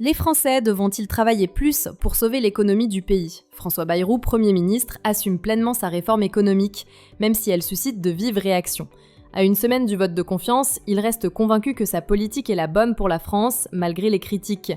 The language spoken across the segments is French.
Les Français devront-ils travailler plus pour sauver l'économie du pays ? François Bayrou, Premier ministre, assume pleinement sa réforme économique, même si elle suscite de vives réactions. À une semaine du vote de confiance, il reste convaincu que sa politique est la bonne pour la France, malgré les critiques.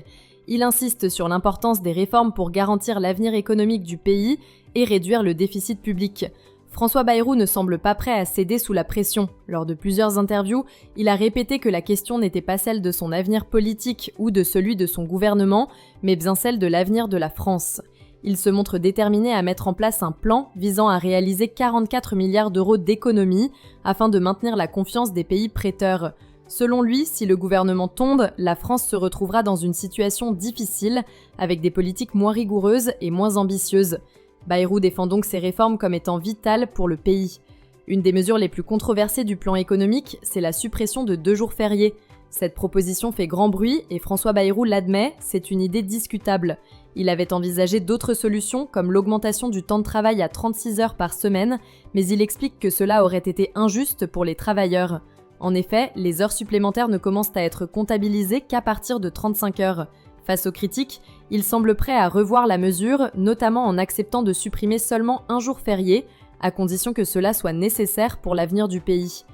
Il insiste sur l'importance des réformes pour garantir l'avenir économique du pays et réduire le déficit public. François Bayrou ne semble pas prêt à céder sous la pression. Lors de plusieurs interviews, il a répété que la question n'était pas celle de son avenir politique ou de celui de son gouvernement, mais bien celle de l'avenir de la France. Il se montre déterminé à mettre en place un plan visant à réaliser 44 milliards d'euros d'économies afin de maintenir la confiance des pays prêteurs. Selon lui, si le gouvernement tombe, la France se retrouvera dans une situation difficile, avec des politiques moins rigoureuses et moins ambitieuses. Bayrou défend donc ces réformes comme étant vitales pour le pays. Une des mesures les plus controversées du plan économique, c'est la suppression de 2 jours fériés. Cette proposition fait grand bruit et François Bayrou l'admet, c'est une idée discutable. Il avait envisagé d'autres solutions comme l'augmentation du temps de travail à 36 heures par semaine, mais il explique que cela aurait été injuste pour les travailleurs. En effet, les heures supplémentaires ne commencent à être comptabilisées qu'à partir de 35 heures. Face aux critiques, il semble prêt à revoir la mesure, notamment en acceptant de supprimer seulement 1 jour férié, à condition que cela soit nécessaire pour l'avenir du pays.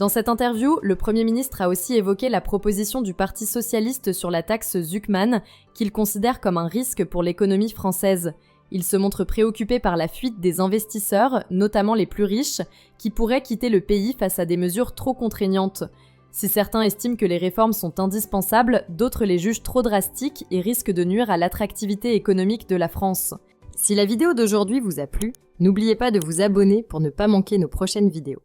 Dans cette interview, le Premier ministre a aussi évoqué la proposition du Parti socialiste sur la taxe Zuckman, qu'il considère comme un risque pour l'économie française. Il se montre préoccupé par la fuite des investisseurs, notamment les plus riches, qui pourraient quitter le pays face à des mesures trop contraignantes. Si certains estiment que les réformes sont indispensables, d'autres les jugent trop drastiques et risquent de nuire à l'attractivité économique de la France. Si la vidéo d'aujourd'hui vous a plu, n'oubliez pas de vous abonner pour ne pas manquer nos prochaines vidéos.